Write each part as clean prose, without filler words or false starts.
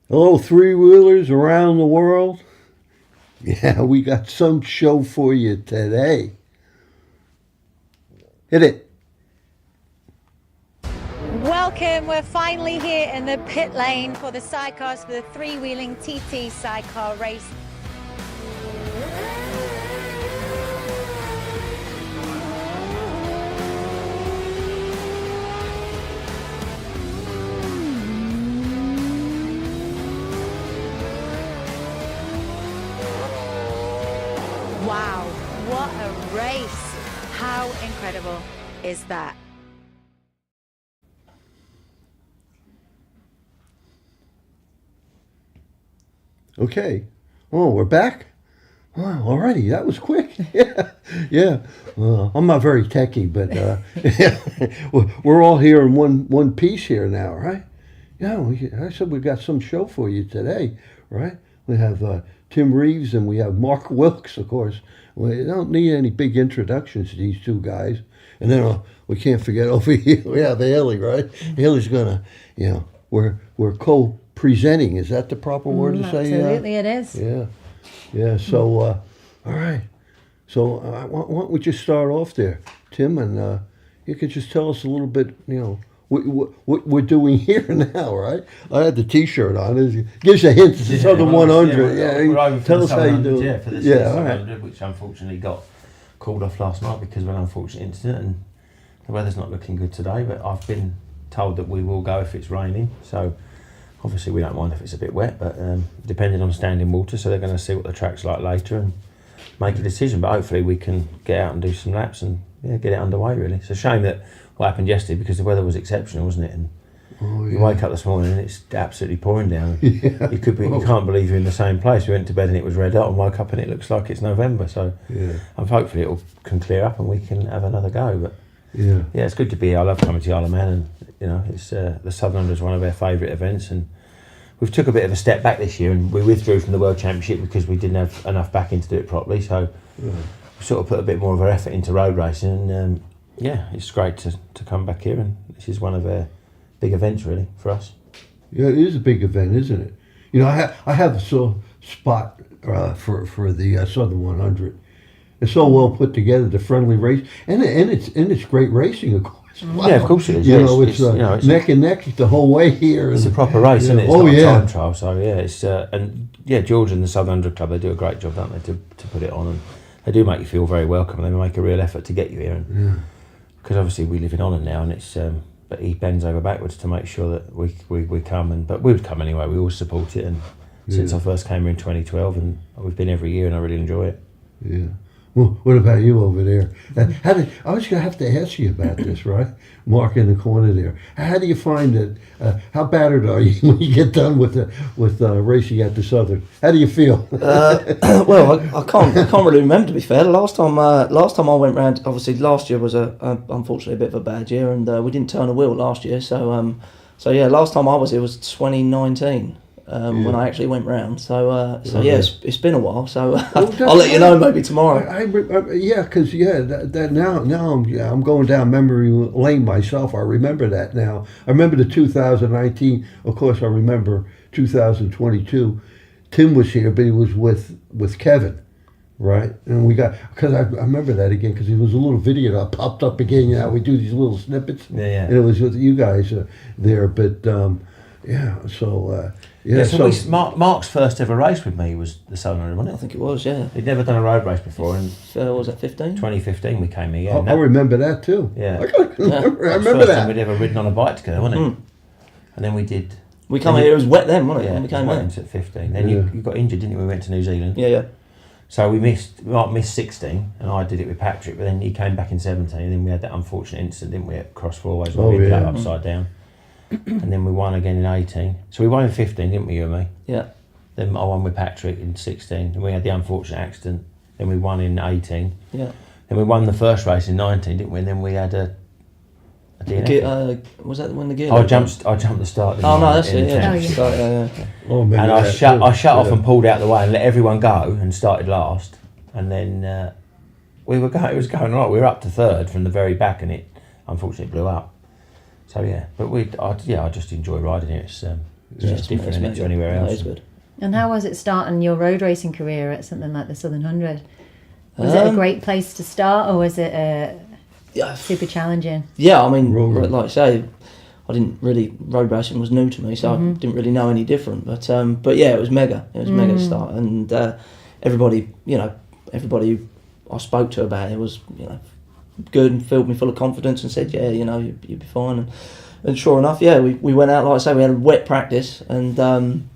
Hello, three-wheelers around the world. Yeah, we got some show for you today. Hit it. Welcome, we're finally here in the pit lane for the sidecars for the three-wheeling TT sidecar race. Wow, what a race. How incredible is that? Okay. Oh, we're back? Wow, already. That was quick. Yeah. Yeah. I'm not very techy, but we're all here in one piece here now, right? Yeah, I said we got some show for you today, right? We have Tim Reeves and we have Mark Wilkes, of course. We don't need any big introductions to these two guys. And then we can't forget over here, we have Haley, right? Haley's going to, we're co-presenting. Is that the proper word to say? Absolutely, it is. Yeah. Yeah, so, all right. So why don't we just start off there, Tim, and you could just tell us a little bit, what we're doing here now, right? I had the T-shirt on. It gives you a hint. It's Southern 100. Yeah, tell us how you do it. Yeah, for this all 100, right. which unfortunately got called off last night because of an unfortunate incident, and the weather's not looking good today. But I've been told that we will go if it's raining. So obviously we don't mind if it's a bit wet, but depending on standing water, so they're going to see what the track's like later and make a decision. But hopefully we can get out and do some laps and get it underway. Really, it's a shame that what happened yesterday because the weather was exceptional, wasn't it? And you wake up this morning and it's absolutely pouring down. Yeah. You can't believe you're in the same place. We went to bed and it was red hot, and woke up and it looks like it's November. So hopefully it can clear up and we can have another go. But yeah, it's good to be here. I love coming to the Isle of Man, and it's the Southern 100 is one of our favourite events, and we've took a bit of a step back this year, and we withdrew from the World Championship because we didn't have enough backing to do it properly. So we sort of put a bit more of our effort into road racing, and it's great to come back here, and this is one of our big events really for us. Yeah, it is a big event, isn't it? I have a spot for the Southern 100. It's so well put together, the friendly race, and it's great racing, of course. Wow. Yeah, of course it is. It's neck and neck the whole way here. It's a proper race, isn't it? It's not a time trial, so it's George and the Southern 100 Club, they do a great job, don't they, to put it on, and they do make you feel very welcome. They make a real effort to get you here, and because obviously we live in Holland now, and it's but he bends over backwards to make sure that we come, but we would come anyway. We always support it, and since I first came here in 2012, and we've been every year, and I really enjoy it. Yeah. Well, what about you over there? I was going to have to ask you about this, right? Mark in the corner there. How do you find it? How battered are you when you get done with racing at the Southern? How do you feel? Well, I can't really remember, to be fair. Last time I went round, obviously last year was unfortunately a bit of a bad year, and we didn't turn a wheel last year. So last time I was here was 2019. When I actually went round, it's been a while. So I'll let you know maybe tomorrow. Because now I'm going down memory lane myself. I remember that now. I remember the 2019. Of course, I remember 2022. Tim was here, but he was with Kevin, right? And because I remember that again because there was a little video that popped up again. We do these little snippets, and it was with you guys there, but. Mark's first ever race with me was the Southern 100, wasn't it? I think it was, yeah. He'd never done a road race before, and was it 15? 2015 we came here. I remember that too. Yeah, I remember the first that. time we'd ever ridden on a bike together, wasn't it? And then we did. We come here. It was wet then, wasn't it? Yeah, when we came in at 15. Then you got injured, didn't you? We went to New Zealand. Yeah. So Mark missed 16, and I did it with Patrick. But then he came back in 17, and then we had that unfortunate incident, didn't we, at Cross Fourways where we ended up upside down. And then we won again in 18. So we won in 15, didn't we, you and me? Yeah. Then I won with Patrick in 16. And we had the unfortunate accident. Then we won in 18. Yeah. Then we won the first race in 19, didn't we? And then we had a DNF. Was that when the gear? I jumped the start. Oh no, that's it. And I shut off and pulled out the way and let everyone go and started last. And then it was going right. We were up to third from the very back, and it unfortunately blew up. So yeah, but I just enjoy riding it. It's just different isn't it, to anywhere else. It's good. And how was it starting your road racing career at something like the Southern 100? Was it a great place to start, or was it super challenging? Yeah, I mean, like I say, road racing was new to me, so I didn't really know any different. But yeah, it was mega. It was mega to start, and everybody who I spoke to about it was, good and filled me full of confidence and said, yeah, you'll be fine. And sure enough, yeah, we went out, like I say, we had a wet practice, and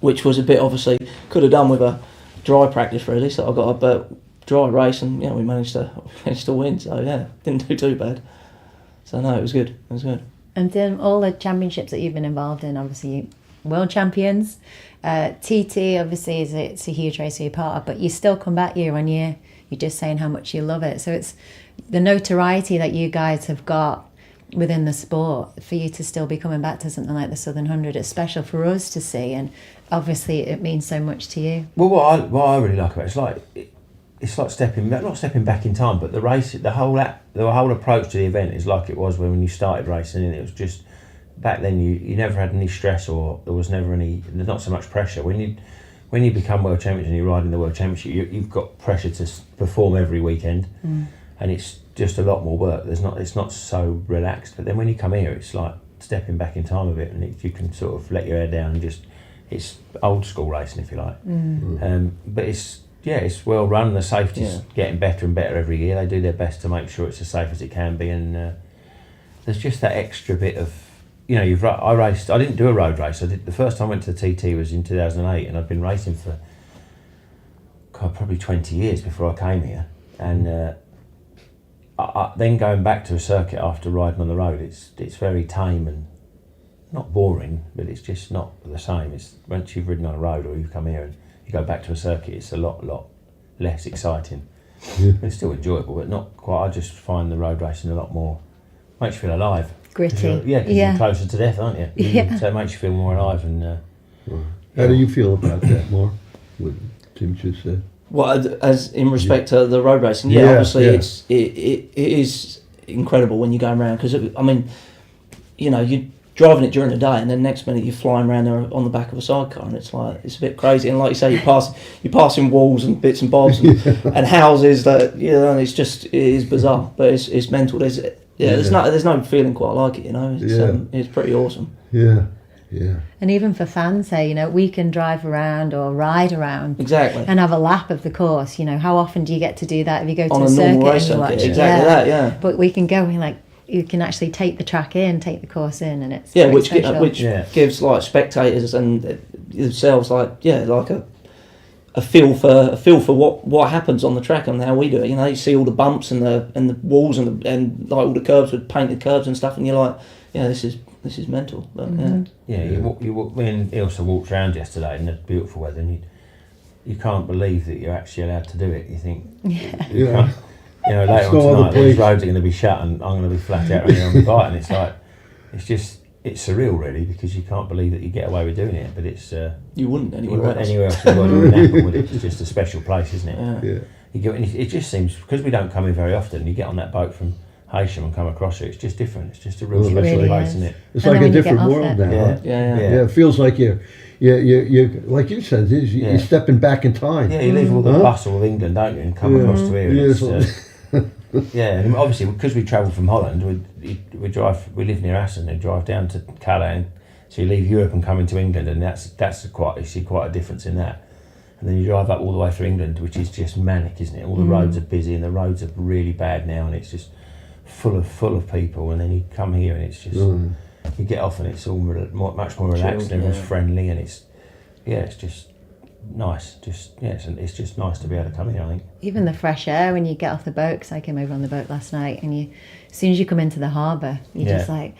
which was a bit, obviously, could have done with a dry practice really, so I got a dry race and we managed to win, so yeah, didn't do too bad. So no, it was good. And then all the championships that you've been involved in, obviously world champions, TT obviously it's a huge race you're part of, but you still come back year on year. You're just saying how much you love it. So it's the notoriety that you guys have got within the sport, for you to still be coming back to something like the Southern 100. It's special for us to see, and obviously it means so much to you. Well, what I really like about it's like not stepping back in time, but the race, the whole approach to the event is like it was when you started racing, and it was just back then you never had any stress, or there's not so much pressure. When you become world champions and you're riding the world championship, you've got pressure to perform every weekend, and it's just a lot more work. It's not so relaxed. But then when you come here, it's like stepping back in time a bit, and you can sort of let your hair down and it's old school racing, if you like. But it's well run. The safety's getting better and better every year. They do their best to make sure it's as safe as it can be, and there's just that extra bit of, I raced. I didn't do a road race. The first time I went to the TT was in 2008, and I'd been racing for probably 20 years before I came here, and then going back to a circuit after riding on the road, it's very tame and not boring, but it's just not the same. It's once you've ridden on a road or you've come here and you go back to a circuit, it's a lot less exciting. It's still enjoyable, but not quite. I just find the road racing a lot more, makes you feel alive. Gritty. Because you're closer to death, aren't you? Yeah. So it makes you feel more alive. And how do you feel about that, Mark? What Tim just said. Well, as in respect to the road racing, obviously it is incredible when you're going around, because you're driving it during the day, and then next minute you're flying around there on the back of a sidecar, and it's a bit crazy. And like you say, you're passing walls and bits and bobs and houses that and it is bizarre, but it's mental. There's no feeling quite like it. It's pretty awesome. Yeah. And even for fans, we can drive around or ride around exactly and have a lap of the course. How often do you get to do that if you go to on a normal circuit race and you watch? Exactly that, yeah. But we can go and you can actually take the track in, take the course in, and it's which gives like spectators and themselves like a feel for what happens on the track and how we do it. You see all the bumps and the walls and like all the curbs with painted curbs and stuff, and you're like, this is mental. But, you walk. Me and Ilsa walked around yesterday in the beautiful weather, and you can't believe that you're actually allowed to do it. You think you can't. Later on tonight, these roads are going to be shut, and I'm going to be flat out running on the bike, and it's surreal, really, because you can't believe that you get away with doing it. But it's you wouldn't anywhere else. Anywhere else in the world, you wouldn't happen, would it? It's just a special place, isn't it? Yeah. It just seems, because we don't come in very often. You get on that boat from Heysham and come across it. It's just different. It's just a real special really place, is. isn't it? It's like a different world now. Huh? Yeah. It feels like you're like you said, you're stepping back in time. Yeah, you leave all the bustle of England, don't you, and come across to here. And obviously because we travel from Holland, we live near Assen and drive down to Calais, so you leave Europe and come into England, and you see quite a difference in that. And then you drive up all the way through England, which is just manic, isn't it? All the roads are busy, and the roads are really bad now, and it's just full of people. And then you come here, and it's just you get off, and it's all much more relaxed, and everyone's friendly, and it's just nice. It's just nice to be able to come here, I think. Even the fresh air when you get off the boat, because I came over on the boat last night, and as soon as you come into the harbour, you're just like,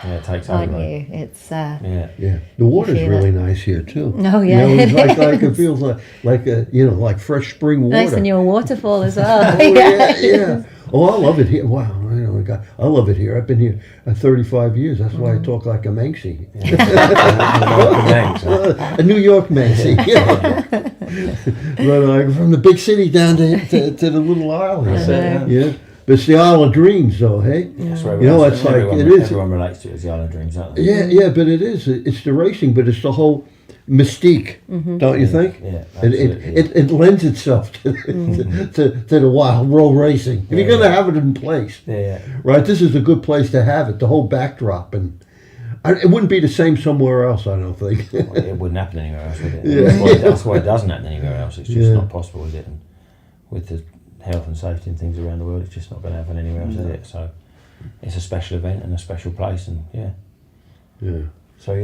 it takes aren't over. you? It's the water's really nice here too. Oh yeah, it feels like fresh spring water. Nice, and your waterfall as well. Yeah. Oh, I love it here. Wow, I love it here. I've been here 35 years. That's why I talk like a Manxie. A New York Manxie. But from the big city down to the little island. But it's the Isle of Dreams, though, hey? That's where You know, it's like, everyone, it is. Everyone relates to it as the Island Dreams, don't they? Yeah, but it is. It's the racing, but it's the whole mystique, don't you think? Yeah, absolutely. It lends itself to the wild world racing. If you're going to have it in place, right, this is a good place to have it, the whole backdrop. And it wouldn't be the same somewhere else, I don't think. Well, it wouldn't happen anywhere else, would it? Yeah. That's why it doesn't happen anywhere else. It's just not possible, is it? And with the health and safety and things around the world, it's just not going to happen anywhere else, is it? So it's a special event and a special place, and So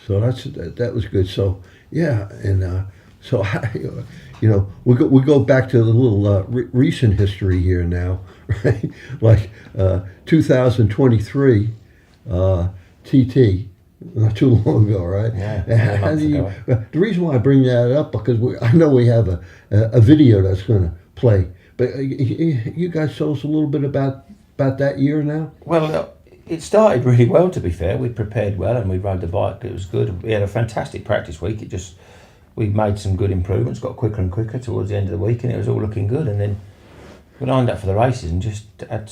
So that was good. So and so we go back to the little recent history here now, right? Like 2023 TT, not too long ago, right? Yeah. How do you? The reason why I bring that up because I know we have a video that's going to play, but you guys tell us a little bit about that year now. Well, it started really well, to be fair. We prepared well and we rode the bike. It was good. We had a fantastic practice week. We made some good improvements, got quicker and quicker towards the end of the week, and it was all looking good. And then we lined up for the races and just had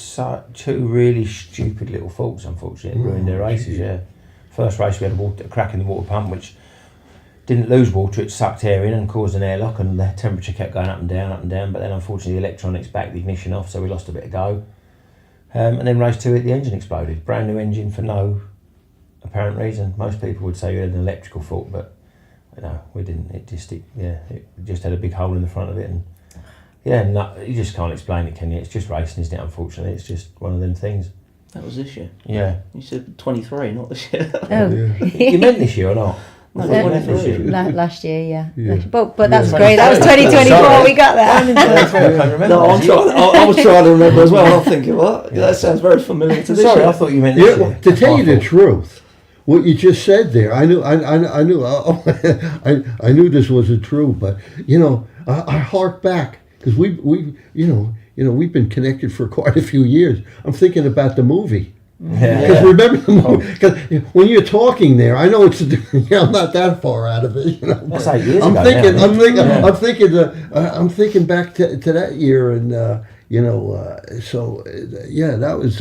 two really stupid little faults, unfortunately. It ruined their races, First race we had a crack in the water pump, which didn't lose water, it sucked air in and caused an airlock, and the temperature kept going up and down, but then unfortunately the electronics backed the ignition off, so we lost a bit of go. And then race 2, the engine exploded. Brand new engine for no apparent reason. Most people would say we had an electrical fault, but no, we didn't. It just had a big hole in the front of it, and you just can't explain it, can you? It's just racing, isn't it? Unfortunately, it's just one of them things. That was this year. Yeah. You said 23, not this year. Oh. You meant this year or not? No, I thought you meant this year. Last year, Yeah. But that's great. That was 2024. Sorry. We got that. I can't remember. No, I was trying to remember as well. I'm thinking, what? That sounds very familiar to this Sorry, year. I thought you meant this year. To tell you the truth, what you just said there, I knew I knew this wasn't true, but I hark back because we've been connected for quite a few years. I'm thinking about the movie. Because remember the movie? Because when you're talking there, I know it's I'm not that far out of it. That's 8 years I'm ago thinking, now. I'm thinking back to that year, and that was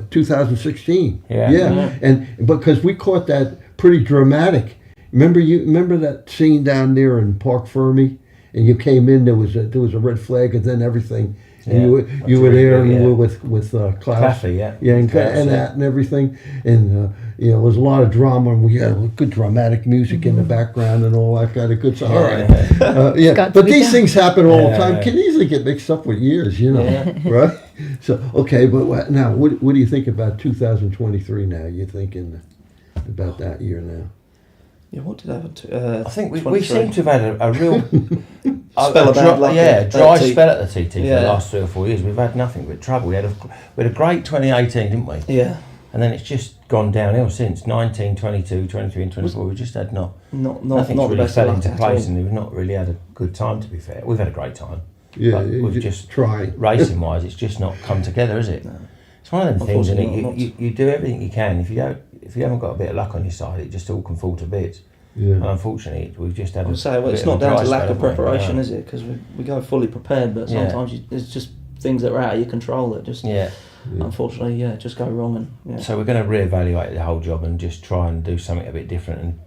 2016. And because we caught that pretty dramatic. Remember that scene down there in Park Fermi, and you came in. There was a red flag, and then everything. And you were there, and you were with Klaus. Claffy, and that and everything, and there was a lot of drama, and we had good dramatic music in the background and all that kind of good stuff. All right, but these things happen all the time. Can easily get mixed up with years, right? So but now what do you think about 2023? Now you're thinking about that year now. Yeah, what did happen I think we seem to have had a real spell dry spell at the TT for the last 3 or 4 years. We've had nothing but trouble. We had a great 2018, didn't we? Yeah. And then it's just gone downhill since 19, 22, 23 and 24. We just had nothing's not really fell into place, all. and we've not really had a good time, to be fair. We've had a great time. Yeah, but we've just trying. Racing wise, it's just not come together, is it? No. It's one of them things, and you do everything you can. If you haven't got a bit of luck on your side, it just all can fall to bits. Yeah. And unfortunately, we've just had. It's not down to lack of preparation, is it? Because we go fully prepared, but sometimes there's just things that are out of your control that just unfortunately just go wrong. And so we're going to reevaluate the whole job and just try and do something a bit different. And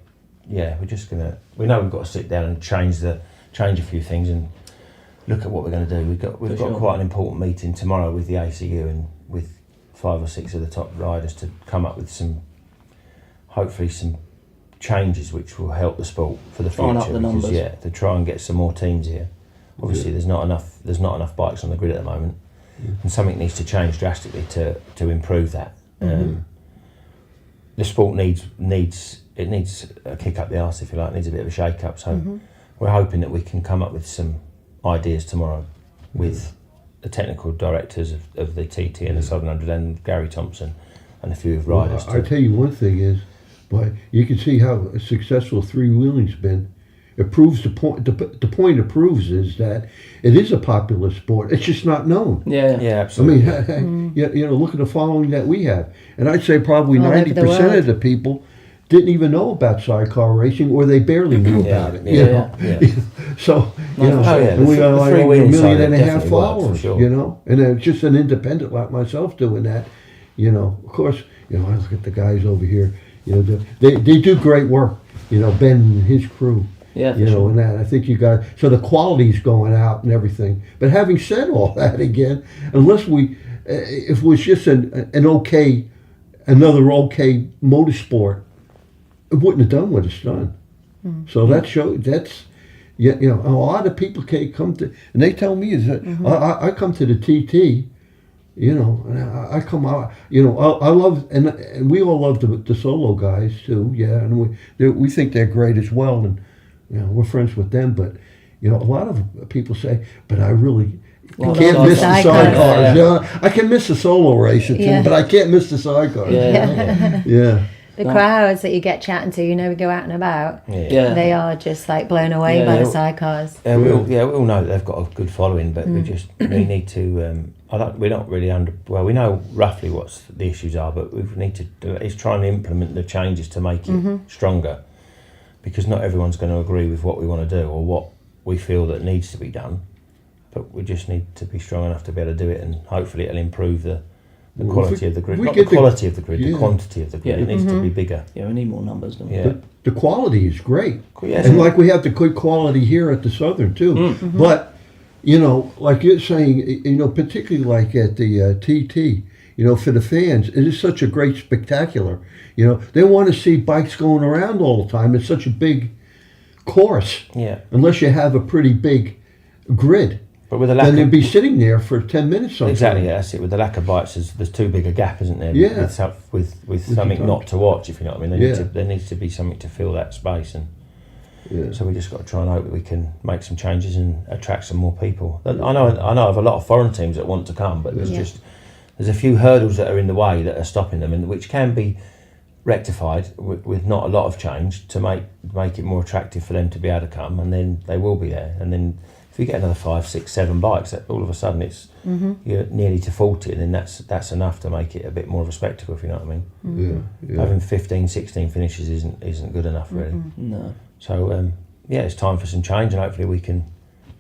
we're just going to. We know we've got to sit down and change a few things and look at what we're going to do. We've got quite an important meeting tomorrow with the ACU and with 5 or 6 of the top riders to come up with hopefully some changes which will help the sport for the future. Up the numbers. To try and get some more teams here. Obviously, there's not enough bikes on the grid at the moment, and something needs to change drastically to improve that. The sport needs a kick up the arse, if you like. It needs a bit of a shake up. So we're hoping that we can come up with some ideas tomorrow with the technical directors of the TT and the Southern 100 and Gary Thompson and a few of riders. I tell you one thing is, but you can see how successful three-wheeling's been. It proves the point. The point it proves is that it is a popular sport. It's just not known. Yeah, absolutely. I mean, look at the following that we have, and I'd say probably 90% of the people didn't even know about sidecar racing, or they barely knew about it. So You know, for sure. and we got The like three over a wheeling million side and a half definitely works, for followers. sure. You know, and it's just an independent like myself doing that. You know, of course, you know, I look at the guys over here. You know, they do great work. You know, Ben and his crew. Yeah, for You know, sure. and that I think you got so the quality's going out and everything. But having said all that, again, unless if it was just another okay motorsport, it wouldn't have done what it's done. So that's you know, a lot of people can come to, and they tell me is that I come to the TT, you know, and I come out, you know, I love, and we all love the solo guys too, yeah, and we think they're great as well, and you know, we're friends with them, but you know, a lot of people say, but I really Well, can't miss the sidecars. sidecars. Yeah. I can miss the solo racing too, Yeah. but I can't miss the sidecars. Yeah. The crowds that you get chatting to, you know, we go out and about. Yeah. They are just like blown away Yeah, by yeah. the sidecars. We all know that they've got a good following, but we need to. We're not really we know roughly what the issues are, but we need to do is try and implement the changes to make it stronger, because not everyone's going to agree with what we want to do or what we feel that needs to be done. But we just need to be strong enough to be able to do it, and hopefully it'll improve the quality of the grid. Not the quality of the grid, the quantity of the grid. Yeah. It needs to be bigger. Yeah, we need more numbers, don't we? Yeah. The quality is great. Yes. And like we have the good quality here at the Southern too. But, you know, like you're saying, you know, particularly like at the TT, you know, for the fans, it is such a great spectacular. You know, they want to see bikes going around all the time. It's such a big course. Yeah. Unless you have a pretty big grid. But with the lack Then they'd of, be sitting there for 10 minutes sometimes. exactly, yeah, that's it. With the lack of bikes, there's too big a gap, isn't there? Yeah. With something not to watch, if you know what I mean. Yeah. There needs to be something to fill that space, and Yeah. so we just got to try and hope that we can make some changes and attract some more people. I know of a lot of foreign teams that want to come, but there's a few hurdles that are in the way that are stopping them, and which can be rectified with not a lot of change to make it more attractive for them to be able to come, and then they will be there. And then if you get another 5, 6, 7 bikes, that all of a sudden it's you're nearly to 40, and then that's enough to make it a bit more of a spectacle, if you know what I mean. Yeah. Having 15, 16 finishes isn't good enough, really. No. So it's time for some change, and hopefully we can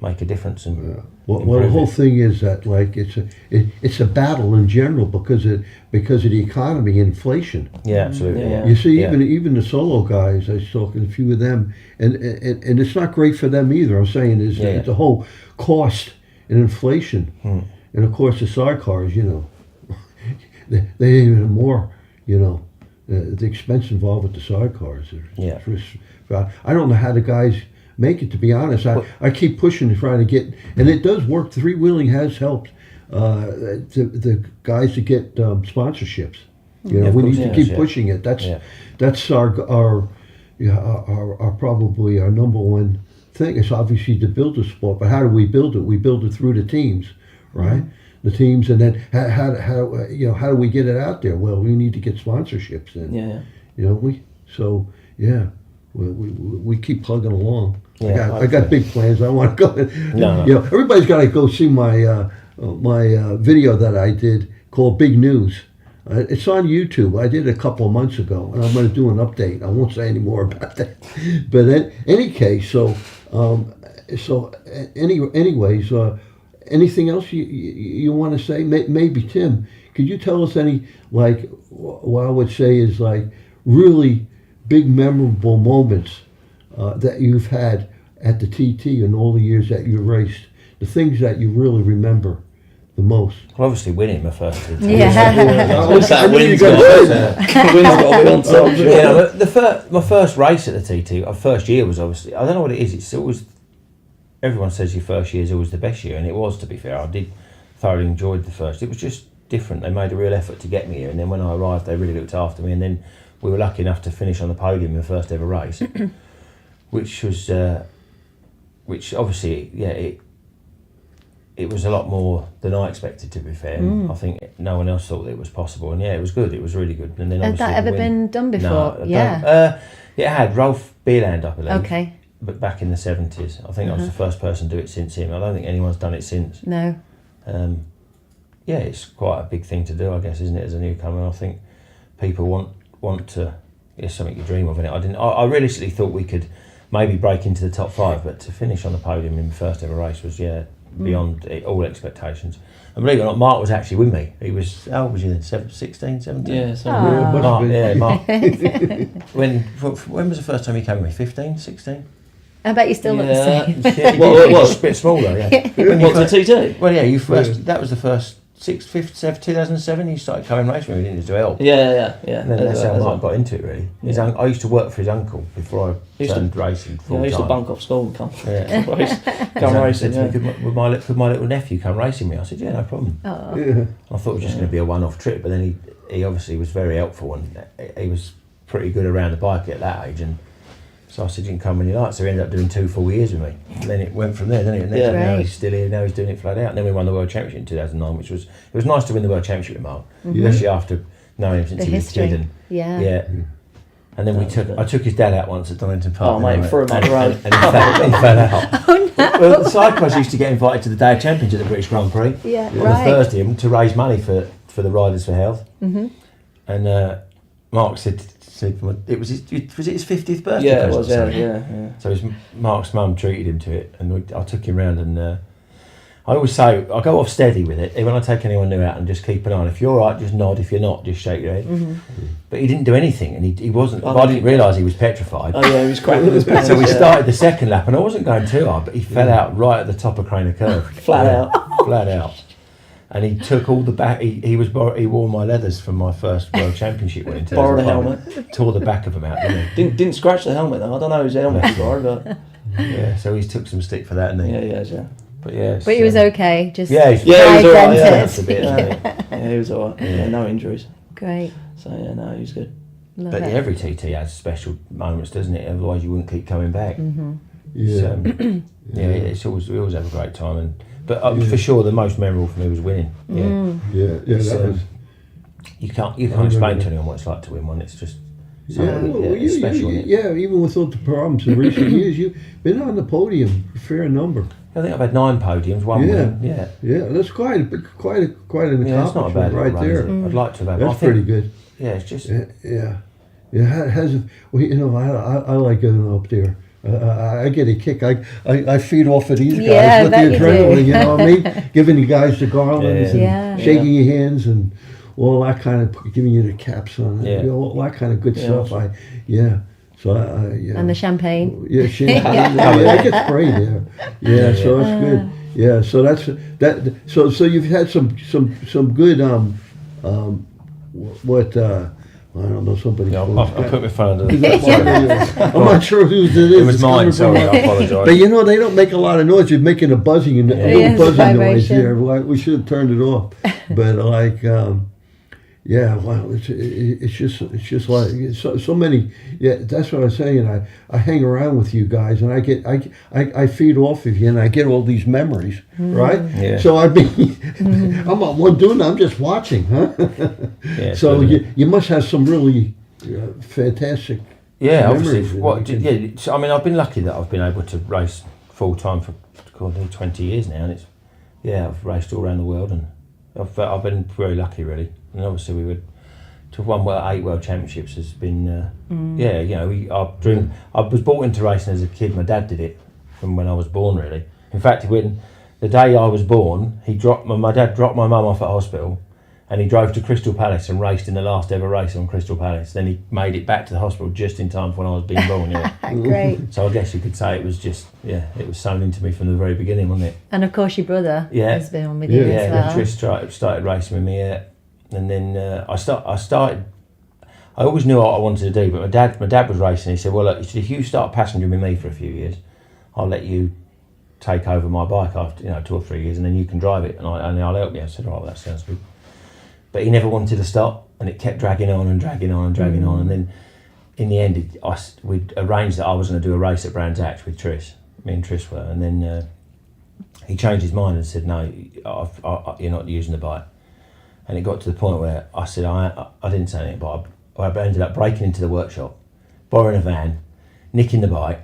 make a difference. And Well, the whole thing is that like it's a battle in general because of the economy and inflation. Yeah, absolutely. Yeah. Yeah. You see, Yeah. even the solo guys, I was talking to a few of them, and it's not great for them either. I'm saying is Yeah. the whole cost and inflation, and of course the sidecars. You know, they even more. You know, the expense involved with the sidecars. Yeah. I don't know how the guys make it. To be honest, I keep pushing to try to get, and it does work. Three-wheeling has helped the guys to get sponsorships. You know, of we course, need to yes, keep yeah. pushing it. That's our probably our number one thing. It's obviously to build a sport, but how do we build it? We build it through the teams, right? The teams, and then how do we get it out there? Well, we need to get sponsorships in. Yeah. You know, we keep plugging along. Yeah, I got big plans. I want to go. No. You know, everybody's got to go see my video that I did called Big News. It's on YouTube. I did it a couple of months ago, and I'm going to do an update. I won't say any more about that. But in any case, anyways, anything else you want to say? Maybe Tim, could you tell us any, like, what I would say is like really big memorable moments that you've had at the TT in all the years that you raced, the things that you really remember the most? Well, obviously winning my first TT. What's that? Win's got got to be on top. Yeah, my first race at the TT, our first year was obviously, I don't know what it is, it's always, everyone says your first year is always the best year, and it was, to be fair. I did thoroughly enjoyed the first. It was just different. They made a real effort to get me here, and then when I arrived they really looked after me, and then we were lucky enough to finish on the podium in the first ever race, which obviously, it was a lot more than I expected, to be fair. I think no one else thought that it was possible, and it was good. It was really good. And then Had obviously that ever the win. been done before? No, I Yeah. don't. It had Rolf Bierland, I believe. Okay. But back in the 70s, I think I was the first person to do it since him. I don't think anyone's done it since. No. It's quite a big thing to do, I guess, isn't it, as a newcomer? I think people want to. It's something you dream of, isn't it? I realistically thought we could maybe break into the top 5, but to finish on the podium in the first ever race was beyond all expectations. And believe it or not, Mark was actually with me. He was, how old was he then? 16, 17? Yeah, so Mark. When was the first time he came with me? 15, 16? I bet you still look the same. Yeah, well, a bit smaller, yeah. What's the TT? Well, yeah, that was the first 2007 you started coming racing with me, didn't you, to help? Yeah. And then that's how Mark got into it, really. I used to work for his uncle before I turned racing full time. I used to bunk off school and come Come racing. Said to me, could my little nephew come racing me? I said, yeah, no problem. Oh. Yeah. I thought it was just going to be a one-off trip, but then he obviously was very helpful, and he was pretty good around the bike at that age, and so I said, you can come when you like. So he ended up doing 2 full years with me. And then it went from there, didn't it? Now he's still here, now he's doing it flat out. And then we won the World Championship in 2009, which was, it was nice to win the World Championship with Mark, especially after knowing him since he was a kid. And then I took his dad out once at Donington Park. Oh, mate, threw him out the road. And he fell out. Oh, no. Well, the Sidecars used to get invited to the Day of Champions at the British Grand Prix on a Thursday to raise money for the Riders for Health. Mm-hmm. And Mark said it was his 50th birthday. Yeah, it was. Yeah. So Mark's mum treated him to it, and I took him round. And I always say I go off steady with it. When I take anyone new out, and just keep an eye on. If you're all right, just nod. If you're not, just shake your head. Mm-hmm. But he didn't do anything, and he wasn't. I didn't realise he was petrified. Oh yeah, he was cracking his back. So we started the second lap, and I wasn't going too hard, but he fell out right at the top of Craner Curve, flat out. And he took all the back. He wore my leathers from my first World Championship win. Borrowed a helmet. Tore the back of them out. Didn't scratch the helmet though. I don't know whose helmet he borrowed, but yeah. So he took some stick for that, and yeah. But he was okay. Just he was alright. Yeah, he was alright. Yeah, no injuries. Great. So yeah, no, he was good. Love but it. every TT has special moments, doesn't it? Otherwise, you wouldn't keep coming back. Mm-hmm. It's always, we always have a great time, but for sure the most memorable for me was winning. You can't explain to anyone what it's like to win one. It's just it's special. Even with all the problems in recent years, you've been on the podium a fair number. I think I've had 9 podiums, 1 win. Yeah, that's quite an accomplishment it's not a bad right there. I'd like to have. That's pretty good. Yeah, it's just I like going up there. I get a kick. I feed off of these guys with the adrenaline. You know what I mean? Giving you guys the garlands and shaking your hands and all that kind of, giving you the caps on. All that kind of good stuff. So and the champagne. Yeah, champagne. It gets sprayed there. Yeah, so that's good. Yeah, so that's that. So you've had some good I don't know, somebody. No, I put my phone under I'm not sure whose it is. It was mine, sorry, I apologise. But they don't make a lot of noise. You're making a buzzing and a little buzzing noise there. We should have turned it off. But it's just like so many. Yeah, that's what I'm saying. I hang around with you guys, and I feed off of you, and I get all these memories, right? Yeah. So I'm not one doing it. I'm just watching, huh? So you must have some really fantastic. Yeah, obviously. So, I mean, I've been lucky that I've been able to race full time for 20 years now, and I've raced all around the world, and I've been very lucky, really. And obviously to have won 8 World Championships has been, I was brought into racing as a kid. My dad did it from when I was born, really. In fact, when the day I was born, my dad dropped my mum off at hospital, and he drove to Crystal Palace and raced in the last ever race on Crystal Palace. Then he made it back to the hospital just in time for when I was being born. Great. So I guess you could say it was just, it was sewn into me from the very beginning, wasn't it? And of course your brother has been on with you as well. Yeah, Tris started racing with me, and then I started. I always knew what I wanted to do, but my dad was racing. He said, "Well, look, if you start passengering with me for a few years, I'll let you take over my bike after 2 or 3 years, and then you can drive it, and I'll help you." I said, "All right, that sounds good." But he never wanted to stop, and it kept dragging on and dragging on and dragging on, and then in the end, we'd arranged that I was going to do a race at Brands Hatch with Tris. Me and Tris were, and then he changed his mind and said, "No, you're not using the bike." And it got to the point where I said, I didn't say anything, but I ended up breaking into the workshop, borrowing a van, nicking the bike,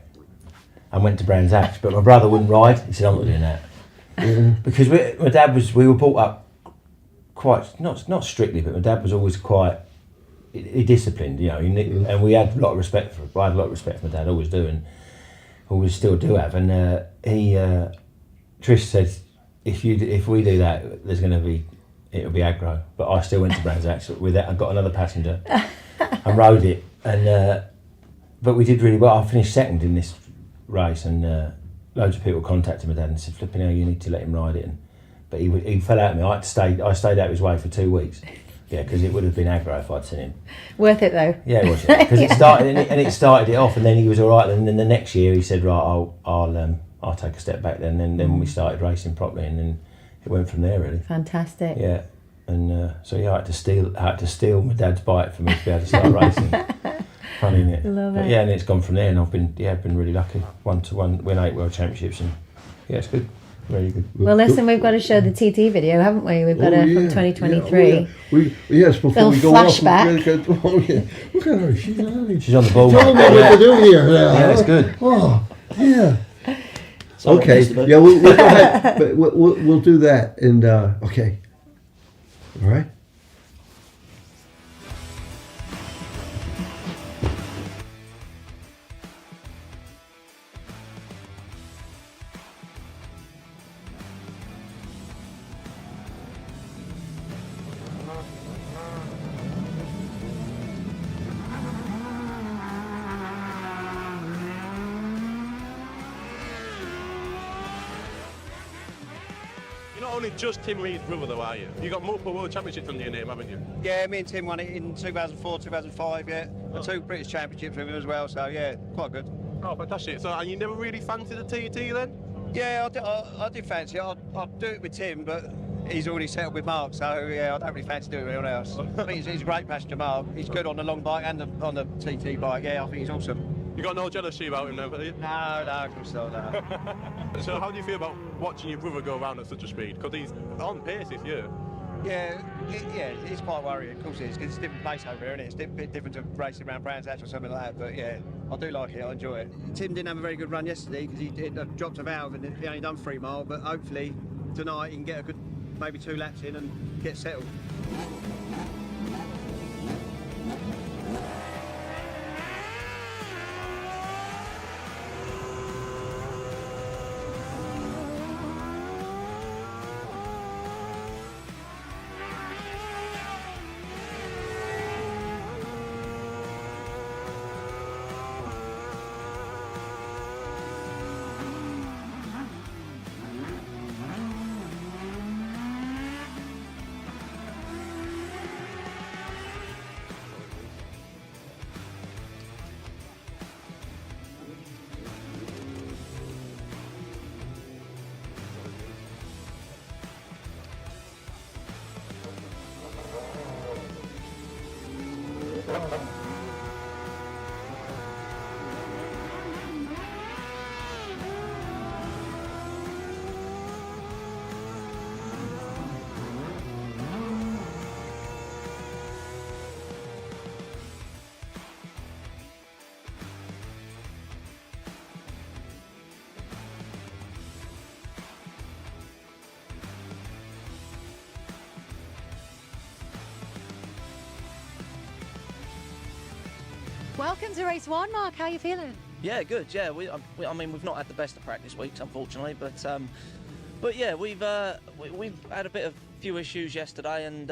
and went to Brands Hatch. But my brother wouldn't ride. He said, "I'm not doing that." Because my dad we were brought up quite, not strictly, but my dad was always quite disciplined, and we had a lot of respect for my dad, always do. who we still do have, and Trish said, if we do that, it'll be aggro. But I still went to Brands Hatch with that. I got another passenger and rode it, and but we did really well. I finished second in this race, and loads of people contacted my dad and said, "Flipping hell, you need to let him ride it." But he fell out of me. I stayed out of his way for 2 weeks. Yeah, because it would have been aggro if I'd seen him. Worth it though. Yeah, it was. Because it started it off, and then he was all right. And then the next year he said, "Right, I'll take a step back." Then we started racing properly, and then it went from there really. Fantastic. Yeah, and so I had to steal my dad's bike for me to be able to start racing. Funny, isn't it? Love it. Yeah, and it's gone from there, and I've been really lucky. Win 8 world championships, and yeah, it's good. Very good. Well, listen, we've got to show the TT video, haven't we? We've got from 2023. Yes, before Little we go flashback. off. Look at her. She's on the ball. Tell me what to do here. Yeah, it's good. Oh, yeah. So Okay. Yeah, we'll go ahead. But we'll do that. And okay. All right. You're not only just Tim Reed's brother though, are you? You've got multiple world championships under your name, haven't you? Yeah, me and Tim won it in 2004, 2005, yeah. And 2 British championships with him as well, so yeah, quite good. Oh, fantastic. So, and you never really fancied the TT then? Yeah, I did fancy it. I'd do it with Tim, but he's already settled with Mark, so yeah, I don't really fancy doing it with anyone else. I think he's a great passenger, Mark. He's good on the long bike and on the TT bike, yeah, I think he's awesome. You got no jealousy about him then, have you? No, of course not, no. So how do you feel about watching your brother go around at such a speed? Because he's on pace this year. Yeah, it's quite worrying, of course it is, because it's a different place over here, isn't it? It's a bit different to racing around Brands Hatch or something like that, but yeah, I do like it, I enjoy it. Tim didn't have a very good run yesterday because he dropped a valve and he only done 3 mile, but hopefully tonight he can get a good, maybe 2 laps in and get settled. Welcome to race 1, Mark. How are you feeling? Yeah, good. Yeah, I mean, we've not had the best of practice weeks, unfortunately, but yeah, we've had a few issues yesterday, and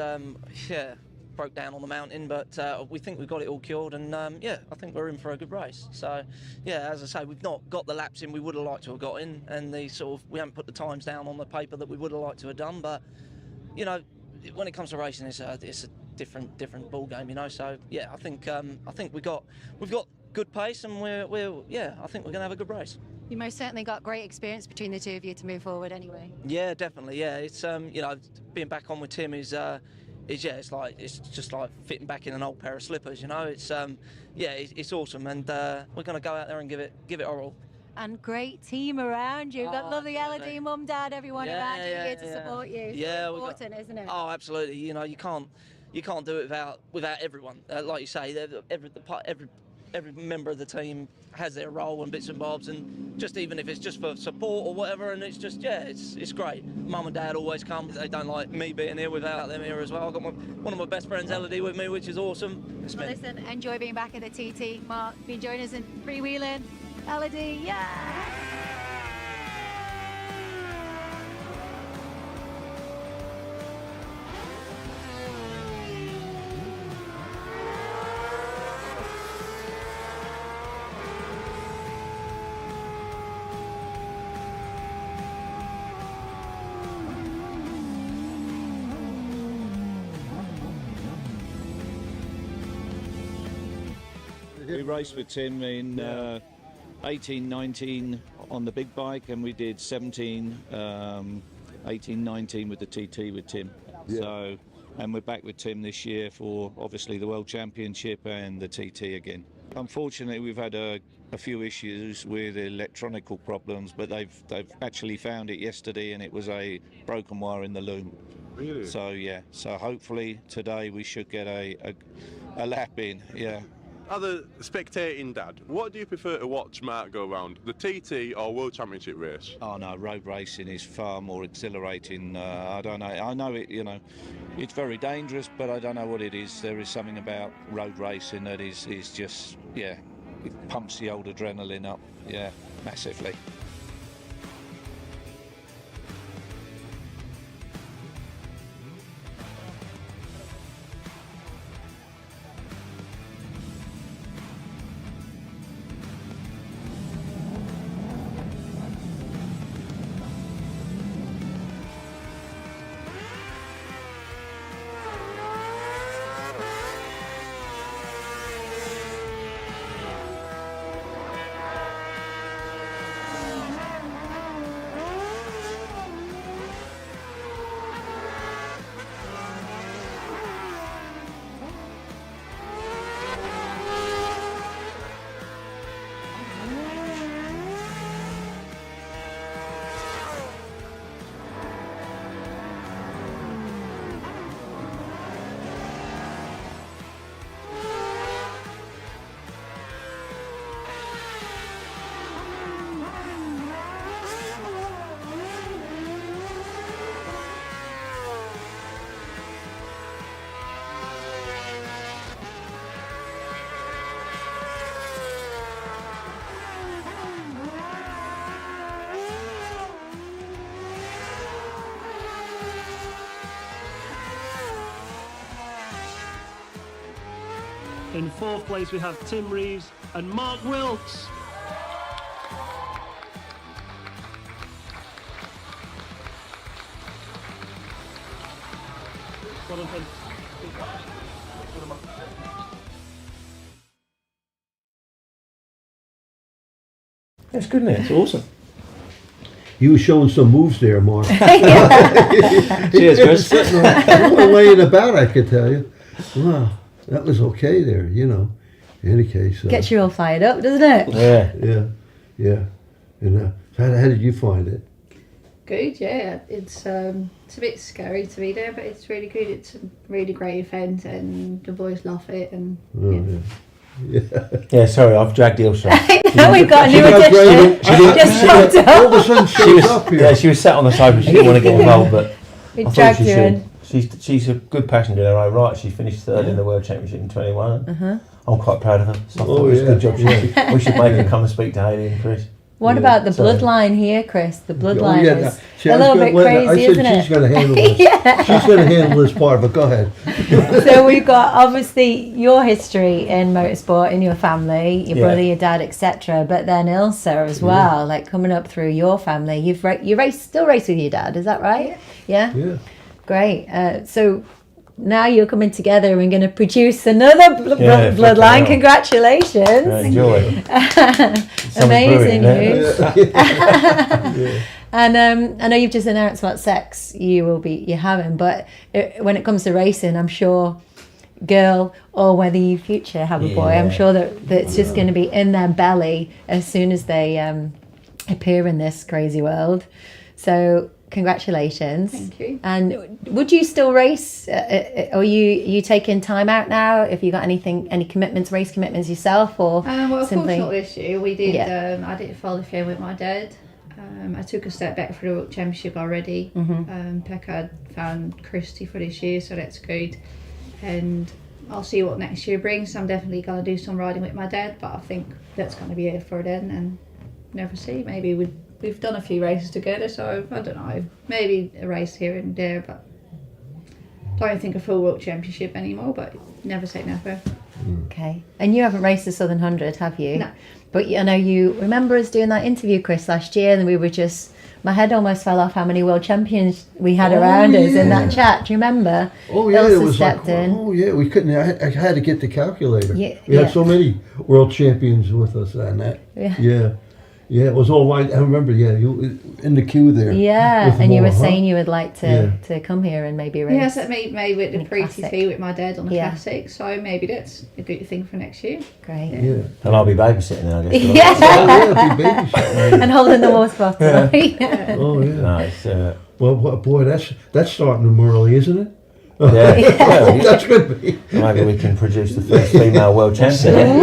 yeah, broke down on the mountain, but we think we've got it all cured, and yeah, I think we're in for a good race. So yeah, as I say, we've not got the laps in we would have liked to have got in, and we haven't put the times down on the paper that we would have liked to have done, but you know, when it comes to racing, it's a different ball game, you know. So yeah, I think we've got good pace, and I think we're gonna have a good race. You most certainly got great experience between the two of you to move forward anyway. Yeah, definitely. Yeah, it's you know, being back on with Tim is it's just like fitting back in an old pair of slippers, you know. It's it's awesome, and we're gonna go out there and give it our all. And great team around you. You've got lovely Elodie, mum, dad, everyone around you here to support you. Yeah, so important, isn't it? Oh, absolutely. You know, you can't do it without everyone. Like you say, every member of the team has their role and bits and bobs, and just even if it's just for support or whatever, and it's just it's great. Mum and dad always come. They don't like me being here without them here as well. I've got one of my best friends, Elodie, with me, which is awesome. Well, listen, enjoy being back at the TT. Mark, been joining us in freewheeling. Elodie, yeah! We raced with Tim in 18, 19 on the big bike, and we did 17, 18, 19 with the TT with Tim. Yeah. So, and we're back with Tim this year for obviously the World Championship and the TT again. Unfortunately, we've had a few issues with electronical problems, but they've actually found it yesterday, and it was a broken wire in the loom. Really? So yeah, so hopefully today we should get a lap in. Yeah. As a spectating dad, what do you prefer to watch Mark go around, the TT or World Championship race? Oh no, road racing is far more exhilarating. I don't know. I know it. It's very dangerous, but I don't know what it is. There is something about road racing that is just it pumps the old adrenaline up. Yeah, massively. In fourth place we have Tim Reeves and Mark Wilkes. Well done, Tim. That's good, isn't it? It's awesome. You were showing some moves there, Mark. Cheers, Chris. Laying about, I could tell you. Wow, that was okay there, In any case. Gets you all fired up, doesn't it? Yeah. Yeah. And how did you find it? Good, yeah. It's a bit scary to be there, but it's really good. It's a really great event, and the boys love it. And Yeah, sorry, I've dragged Ilse. Now we've got a new addition. Just popped up. All of a sudden she was up here. Yeah, she was sat on the sofa. She didn't want to get involved, but We I thought dragged she her in. should. She's a good passenger in her own right. She finished third in the World Championship in 21. I'm quite proud of her. So I thought it was a good job. We should make her come and speak to Hayley and Chris. What about the bloodline here, Chris? The bloodline is a little bit crazy, isn't it? She's going to handle this. She's going to handle this part, but go ahead. So we've got obviously your history in motorsport in your family, your brother, your dad, etc. But then Ilse as well, like coming up through your family. You still race with your dad, is that right? Yeah. Great. So now you're coming together and going to produce another bloodline. Congratulations! Enjoy. Amazing news. And I know you've just announced what sex you're having, but when it comes to racing, I'm sure girl or whether you future have a boy, I'm sure that it's just going to be in their belly as soon as they appear in this crazy world. So congratulations. Thank you. And would you still race? Are you taking time out now? If you got any commitments, race commitments yourself, or well, simply? of course not this year. We did. I did follow the film with my dad. I took a step back for the World Championship already. Pekka found Christy for this year, so that's good. And I'll see what next year brings. I'm definitely going to do some riding with my dad, but I think that's going to be it for then, and never see. Maybe we've done a few races together, so I don't know. Maybe a race here and there, but don't think a full World Championship anymore, but never say never. Okay. And you haven't raced the Southern 100, have you? No. But I know you remember us doing that interview, Chris, last year, and we were just, my head almost fell off how many world champions we had around us in that chat. Do you remember? Oh yeah, Ilse it was stepped like, in. oh yeah, we couldn't. I had to get the calculator. Yeah, we had so many world champions with us and that. Yeah, it was all white. I remember. Yeah, you in the queue there. Yeah, and you were saying you would like to come here and maybe race. Yeah, so maybe with the pre-TT with my dad on the classic. So maybe that's a good thing for next year. Great. Yeah. And I'll be babysitting now, I guess. Yeah. Be babysitting. And holding the water bottle. Oh yeah. Nice. Well, boy, that's starting them early, isn't it? Yeah. That's good. Maybe we can produce the first female world champion.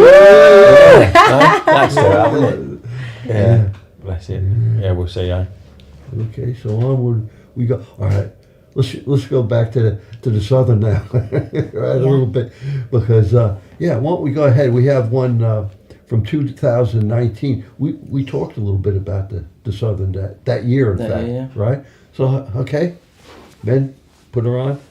That's right. Yeah, bless him. Yeah, we'll see. Okay, so onward we go. All right, let's go back to the Southern now, right? A little bit, because why don't we go ahead? We have one from 2019. We talked a little bit about the Southern that year, in fact, right? So okay, Ben, put her on.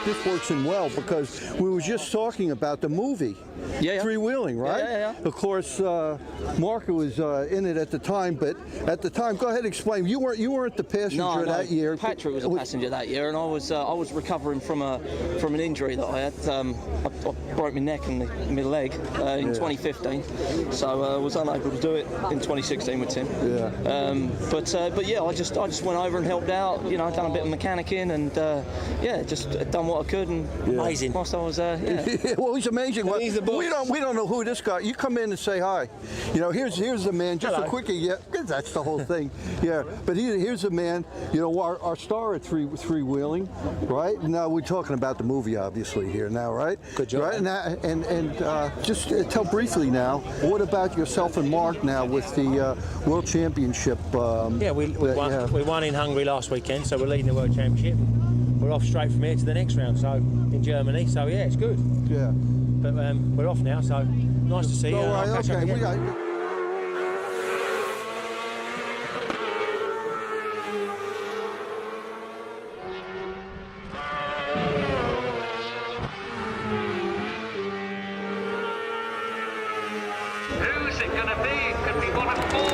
This works in well because we were just talking about the movie, Three Wheeling, right? Yeah. Of course, Mark was in it at the time, but at the time, go ahead and explain. You weren't the passenger that year. Patrick was a passenger that year, and I was recovering from an injury that I had. I broke my neck and my leg in 2015, so I was unable to do it in 2016 with Tim. But yeah, I just went over and helped out. You know, done a bit of mechanicking and just done what I could, and amazing. Whilst I was well, he's amazing. Well, we don't know who this guy. You come in and say hi. You know, here's the man. Just a quickie. Yeah, that's the whole thing. Yeah, but here's the man. You know, our star at three wheeling, right? Now we're talking about the movie, obviously here now, right? Good job. Right, and just tell briefly now. What about yourself and Mark now with the World Championship? We won in Hungary last weekend, so we're leading the World Championship. We're off straight from here to the next round, so in Germany. So yeah, it's good. Yeah. But we're off now, so nice to see you. All right, okay. Who's it going to be? It could be one of four.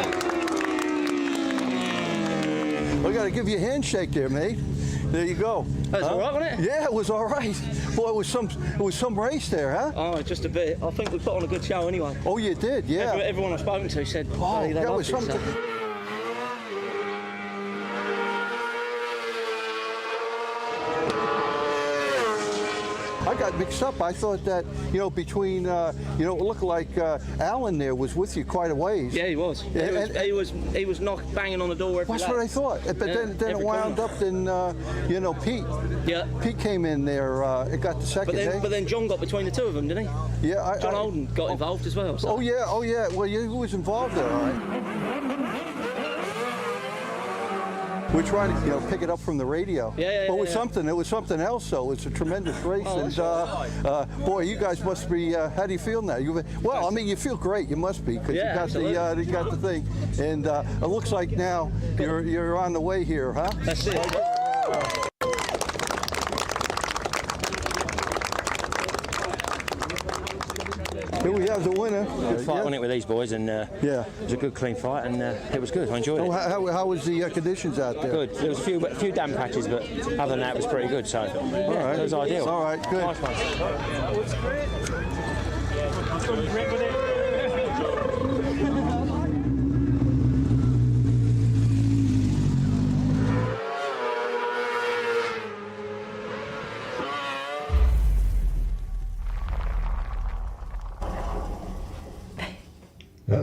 I got to give you a handshake there, mate. There you go. That's all right, wasn't it? Yeah, it was all right. Boy, it was some race there, huh? Oh, just a bit. I think we put on a good show anyway. Oh, you did, yeah. Everyone I've spoken to said, oh, that was something. I got mixed up. I thought that, between, it looked like Alan there was with you quite a ways. Yeah, he was. Yeah, he was banging on the door every That's lap. what I thought. But then it wound up in, Pete. Yeah. Pete came in there. It got the second. But then John got between the two of them, didn't he? Yeah. John Holden got involved as well. So. Oh yeah. Well, he was involved there, all right. We're trying to, pick it up from the radio. Yeah. But it was something else, though. It's a tremendous race, boy, you guys must be. How do you feel now? You feel great. You must be because you got the thing, and it looks like now you're on the way here, huh? That's it. Here we have the winner. Good fight, wasn't it, with these boys, and it was a good, clean fight, and it was good. I enjoyed it. How was the conditions out there? Good. There was a few damp patches, but other than that, it was pretty good. So all right, it was ideal. All right, good. Nice one.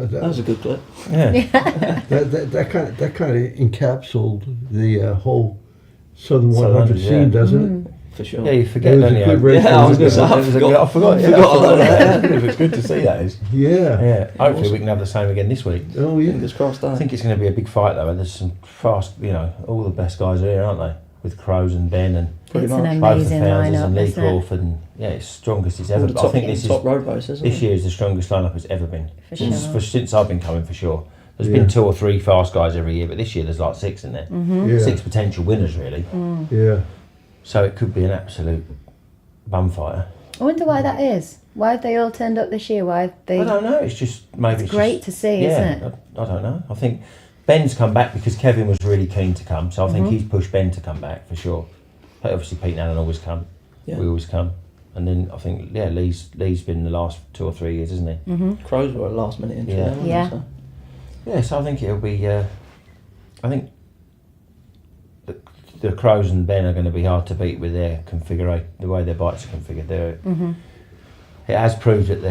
That was a good clip. Yeah. that kind of encapsulated the whole Southern 100 scene, doesn't it? For sure. Yeah, you forget, It was don't a you? good race. Yeah, I was going to say, I forgot. that. It's good to see that is. Yeah. Yeah. Hopefully we can have the same again this week. Oh yeah. Fingers crossed. I think it's going to be a big fight though. There's some fast, all the best guys are here, aren't they? With Crows and Ben and It's an both the amazing Founders and lineup, Lee isn't it? Crawford, and it's strongest it's ever been. I think top road races. this year is the strongest lineup it's ever been. For sure. Since I've been coming, for sure. There's been 2 or 3 fast guys every year, but this year there's like 6 in there. Yeah. 6 potential winners really. Yeah. So it could be an absolute bum fighter. I wonder why that is. Why have they all turned up this year? Why have they? I don't know. It's just maybe It's great to see, isn't it? I don't know. I think Ben's come back because Kevin was really keen to come, so I think he's pushed Ben to come back for sure. But obviously Pete and Alan always come. Yeah. We always come, and then I think Lee's been the last 2 or 3 years, isn't he? Crows were a last minute entry. Yeah. Weren't they? Yeah. So. Yeah. So I think it'll be. I think the Crows and Ben are going to be hard to beat with their configuration, the way their bikes are configured. It has proved that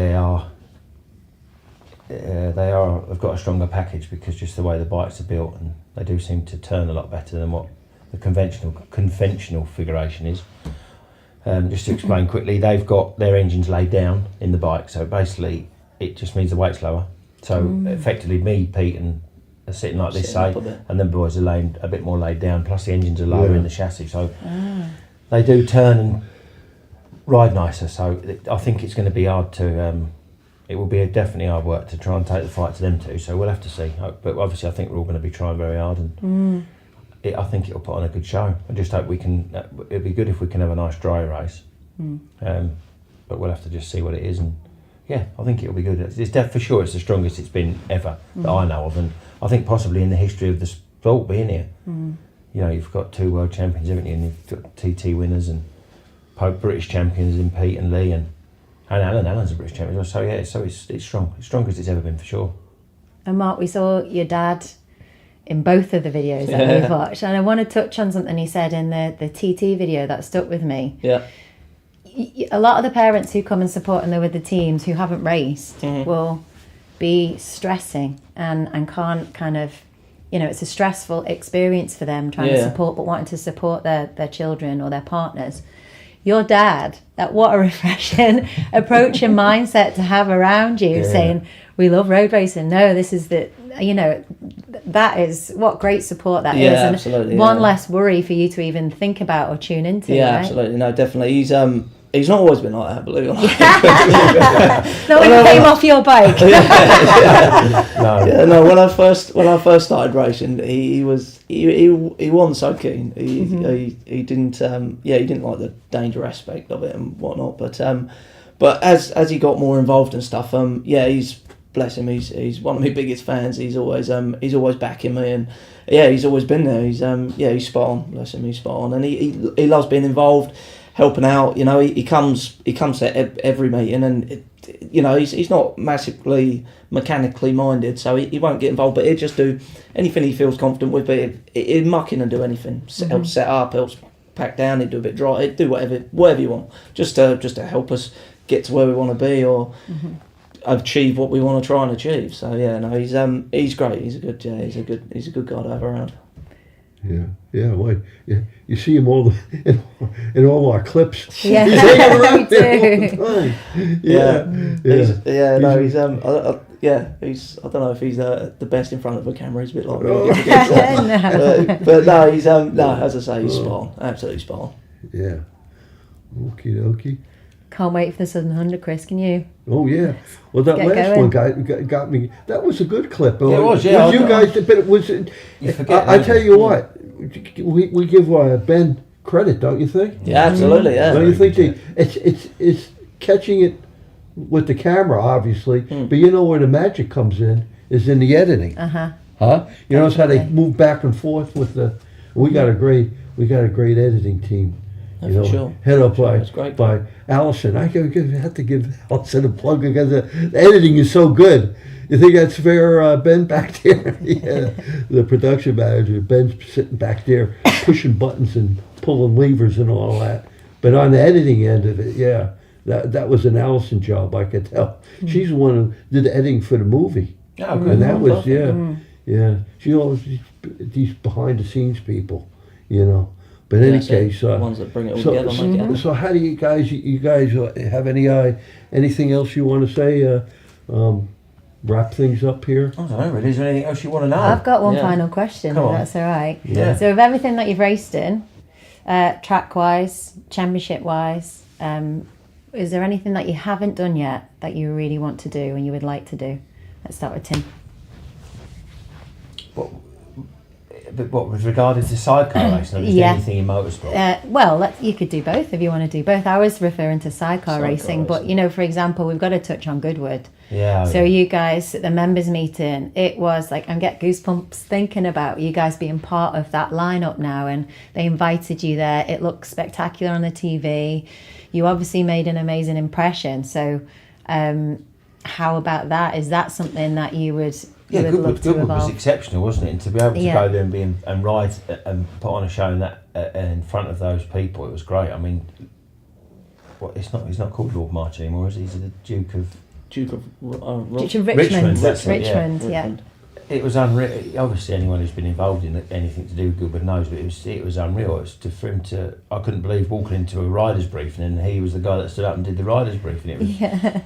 they've got a stronger package because just the way the bikes are built, and they do seem to turn a lot better than what the conventional configuration is. Just to explain quickly, they've got their engines laid down in the bike, so basically it just means the weight's lower. So effectively, me, Pete, and are sitting like this, say, and then boys are laying a bit more laid down. Plus the engines are lower in the chassis, so they do turn and ride nicer. So I think it's going to be hard to. It will be definitely hard work to try and take the fight to them two. So we'll have to see. But obviously, I think we're all going to be trying very hard, and I think it'll put on a good show. I just hope we can. It'd be good if we can have a nice dry race. But we'll have to just see what it is, and yeah, I think it'll be good. It's for sure. It's the strongest it's been ever that I know of, and I think possibly in the history of the sport being here. You've got 2 world champions, haven't you? And you've got TT winners and British champions in Pete and Lee and Alan. Alan's a British champion. So yeah, so it's strong. It's strongest it's ever been for sure. And Mark, we saw your dad in both of the videos that we've watched, and I want to touch on something he said in the TT video that stuck with me. Yeah. A lot of the parents who come and support and they're with the teams who haven't raced will be stressing and can't kind of, it's a stressful experience for them trying to support, but wanting to support their children or their partners. Your dad, what a refreshing approach and mindset to have around you, saying, we love road racing. No, this is that is what great support that is. And absolutely. One less worry for you to even think about or tune into. Yeah, right? absolutely. No, definitely. He's not always been like that, believe it or not. No, when you came off your bike. No, when I first started racing, he wasn't so keen. He didn't he didn't like the danger aspect of it and whatnot. But as he got more involved and stuff, he's, bless him, he's one of my biggest fans. He's always backing me, and he's always been there. He's spot on. Bless him, he's spot on, and he loves being involved, helping out. He comes to every meeting, and he's not massively mechanically minded, so he won't get involved, but he'll just do anything he feels confident with. But he'll muck in and do anything. Helps set up, helps pack down. He'll do a bit dry. He'll do whatever you want, just to help us get to where we want to be or achieve what we want to try and achieve. So he's great. He's a good guy to have around. Well, you see him in all our clips. Yeah, he's hanging around there all the time. He's. I don't know if he's the best in front of a camera. He's a bit like me. No. But no, he's as I say, he's spot on. Absolutely spot on. Yeah. Okie dokie. Can't wait for the Southern 100, Chris. Can you? Oh yeah. Well, that Get last going. one got me. That was a good clip. Yeah, it was. Yeah, you guys, but it was. I tell you what, we give Ben credit, don't you think? Yeah, absolutely. Yeah. Don't you think it's catching it with the camera, obviously, but you know where the magic comes in is in the editing. Huh? You notice how they move back and forth with the. We got a great editing team. For sure. Head up by Allison. I have to give Allison a plug because the editing is so good. You think that's fair, Ben, back there? Yeah, the production manager, Ben's sitting back there pushing buttons and pulling levers and all that. But on the editing end of it, yeah, that was an Allison job, I could tell. She's the one who did the editing for the movie. Oh, good. And that was, yeah. She always, these behind the scenes people, But in Yeah, any so case, the ones that bring it all together make it happen. so how do you guys have anything else you want to say? Wrap things up here. I don't know. Really, is there anything else you want to know? I've got one final question. Come If on. that's all right. Yeah. So, of everything that you've raced in, track-wise, championship-wise, is there anything that you haven't done yet that you really want to do and you would like to do? Let's start with Tim. What with regard to sidecar racing, or just anything in motorsport? Well, you could do both if you want to do both. I was referring to sidecar racing, but for example, we've got to touch on Goodwood. Yeah. So you guys at the members meeting, it was like I get goosebumps thinking about you guys being part of that lineup now, and they invited you there. It looked spectacular on the TV. You obviously made an amazing impression. So, how about that? Is that something that you would? Yeah, Goodwood was exceptional, wasn't it? And to be able to go there and ride and put on a show in that in front of those people, it was great. I mean, he's not called Lord March anymore, is he? He's the Duke of Richmond. That's it, Richmond, yeah. Richmond. It was unreal. Obviously, anyone who's been involved in anything to do with Goodwood knows, but it was unreal. For him to, I couldn't believe walking into a riders' briefing and he was the guy that stood up and did the riders' briefing.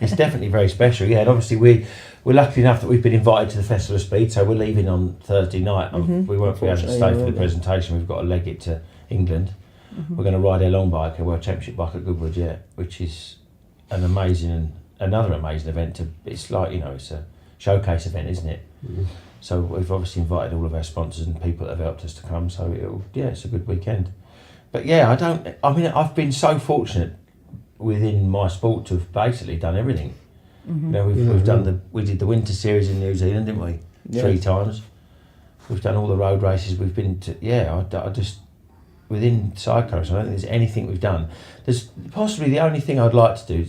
It's definitely very special. Yeah, and obviously we're lucky enough that we've been invited to the Festival of Speed, so we're leaving on Thursday night. We won't be able to stay for the presentation. We've got to leg it to England. We're going to ride our long bike, a World Championship bike at Goodwood, which is another amazing event. It's like, it's a showcase event, isn't it? So we've obviously invited all of our sponsors and people that have helped us to come. So it's a good weekend. But I've been so fortunate within my sport to have basically done everything. We did the Winter Series in New Zealand, didn't we? Yeah. 3 times. We've done all the road races. We've been to I just within Sidecar. So I don't think there's anything we've done. There's possibly the only thing I'd like to do.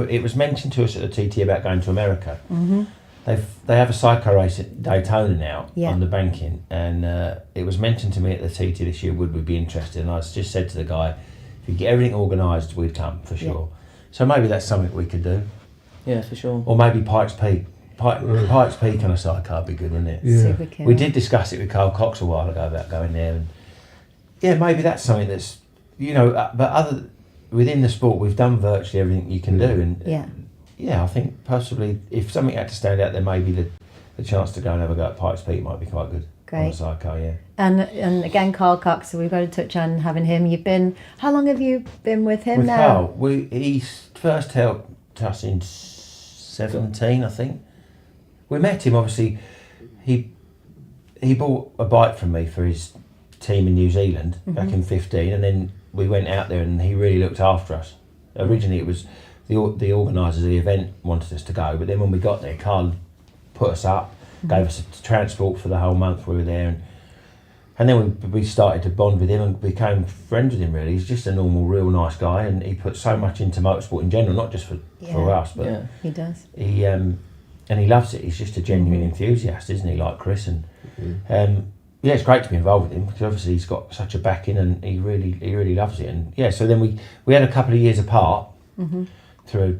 It was mentioned to us at the TT about going to America. They have a sidecar race at Daytona now on the banking, and it was mentioned to me at the TT this year, would we be interested? And I just said to the guy, if you get everything organised, we'd come for sure. So maybe that's something we could do. Yeah, for sure. Or maybe Pikes Peak. Pikes Peak on a sidecar would be good, wouldn't it? Yeah. Super cool. We did discuss it with Carl Cox a while ago about going there, and maybe that's something that's but within the sport we've done virtually everything you can do, and I think possibly if something had to stand out there, maybe the chance to go and have a go at Pikes Peak might be quite good. Great. On a sidecar, yeah. And again, Carl Cox, so we've got to touch on having him. How long have you been with him now? Carl, he first helped us in 17, I think. We met him, obviously, he bought a bike from me for his team in New Zealand back in 15, and then we went out there and he really looked after us. Originally it was the organisers of the event wanted us to go, but then when we got there, Carl put us up, gave us transport for the whole month we were there, and then we started to bond with him and became friends with him. Really, he's just a normal, real nice guy, and he put so much into motorsport in general, not just for us, but he does. He and he loves it. He's just a genuine enthusiast, isn't he? Like Chris, and it's great to be involved with him because obviously he's got such a backing and he really loves it. And so then we had a couple of years apart through,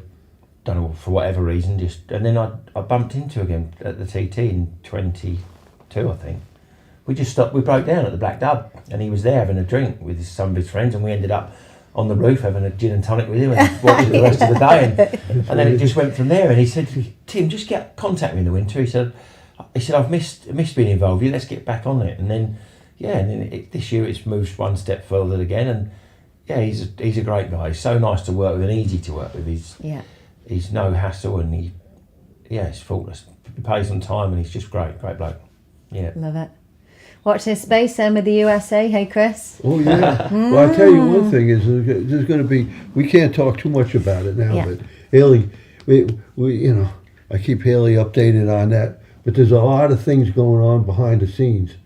don't know, for whatever reason, and then I bumped into him at the TT in 22, I think. We broke down at the Black Dub, and he was there having a drink with some of his friends, and we ended up on the roof having a gin and tonic with him and watching the rest of the day, and then it just went from there. And he said, Tim, just contact me in the winter. He said I've missed being involved with you, let's get back on it. And then this year it's moved one step further again, and he's a great guy. He's so nice to work with and easy to work with. He's no hassle, and he's faultless. He pays on time, and he's just great bloke. Yeah, love it. Watch this space then with the USA. Hey, Chris. Oh, yeah. Well, I'll tell you one thing is there's going to be, we can't talk too much about it now, but Haley, we I keep Haley updated on that, but there's a lot of things going on behind the scenes,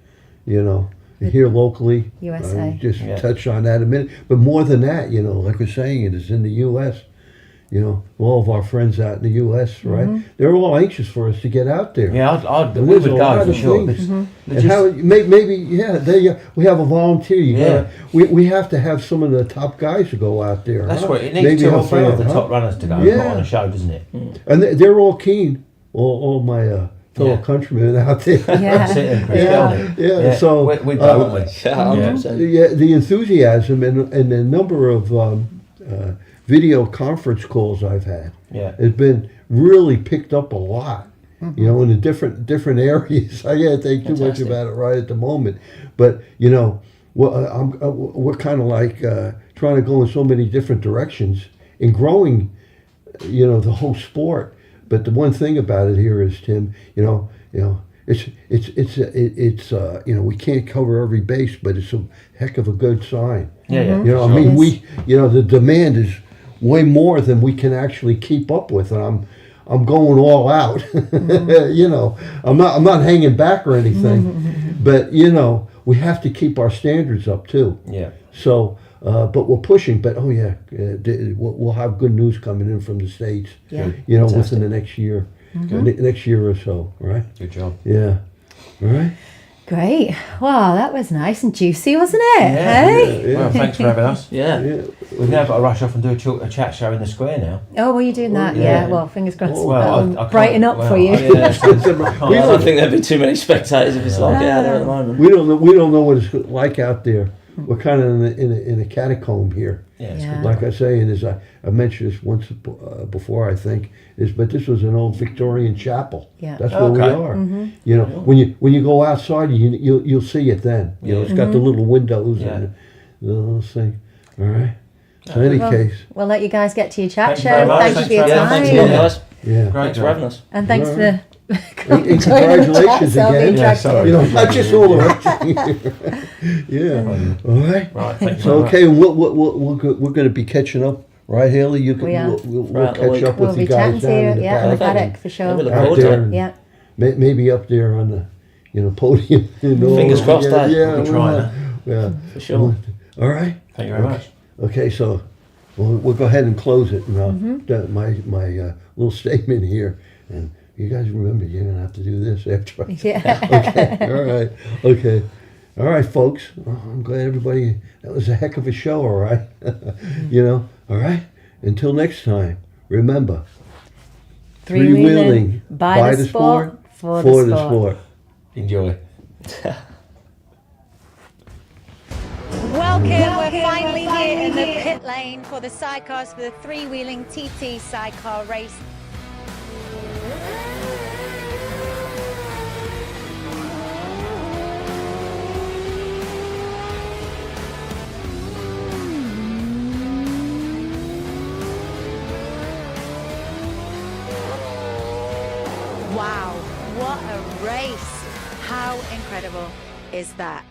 here locally. USA. Just touch on that a minute. But more than that, like we're saying, it is in the U.S., all of our friends out in the U.S., right? They're all anxious for us to get out there. Yeah, we would go for sure. And how we have a volunteer. We have to have some of the top guys to go out there. That's what it needs. 2 or 3 of the top runners to go and put on a show, doesn't it? And they're all keen. All my fellow countrymen out there. Yeah. So we go, wouldn't we? the enthusiasm and the number of video conference calls I've had has been really picked up a lot. You know, in the different areas. I can't think too much about it right at the moment, but you know, we're kind of like trying to go in so many different directions in growing, you know, the whole sport. But the one thing about it here is, Tim, you know, it's you know, we can't cover every base, but it's a heck of a good sign. Yeah. You know, I mean, the demand is way more than we can actually keep up with, and I'm going all out. You know, I'm not hanging back or anything, but you know, we have to keep our standards up too. Yeah. So, but we're pushing. But we'll have good news coming in from the States. Yeah. You know, within the next year, next year or so. Right. Good job. Yeah. All right. Great. Wow, that was nice and juicy, wasn't it? Yeah. Hey? Well, thanks for having us. Yeah. We've now got to rush off and do a chat show in the square now. Oh, were you doing that? Yeah. Well, fingers crossed. Well, I brighten up for you. I don't think there'd be too many spectators if it's like out there at the moment. We don't know what it's like out there. We're kind of in a catacomb here. Yeah. Like I say, and as I mentioned this once before, I think but this was an old Victorian chapel. Yeah. That's where we are. You know, when you go outside, you'll see it then. You know, it's got the little windows and the little thing. All right. So in any case, we'll let you guys get to your chat Thank you show. very much. Thanks for your time. Thanks a lot, guys. Yeah. Thanks for having us. And thanks for And congratulations again. You know, not just all the rest. Yeah. All right. Right. Thanks. So okay, we're going to be catching up, right, Haley? You can we'll catch up We'll with be you guys chatting to you, down in the on the paddock. paddock for sure. we look Out forward to there, it. Yeah. Maybe up there on the podium. Fingers crossed, eh? Yeah, We'll try that. Yeah, For sure. All right. Thank you very much. Okay, so we'll go ahead and close it. And my little statement here, and you guys remember you're gonna have to do this after. Okay. All right. Okay. All right, folks. I'm glad everybody. That was a heck of a show. All right. You know. All right. Until next time. Remember. Three-wheeling, by the sport, for the sport. Enjoy. Welcome, we're finally here in the pit lane for the sidecars for the three-wheeling TT sidecar race. Wow, what a race! How incredible is that?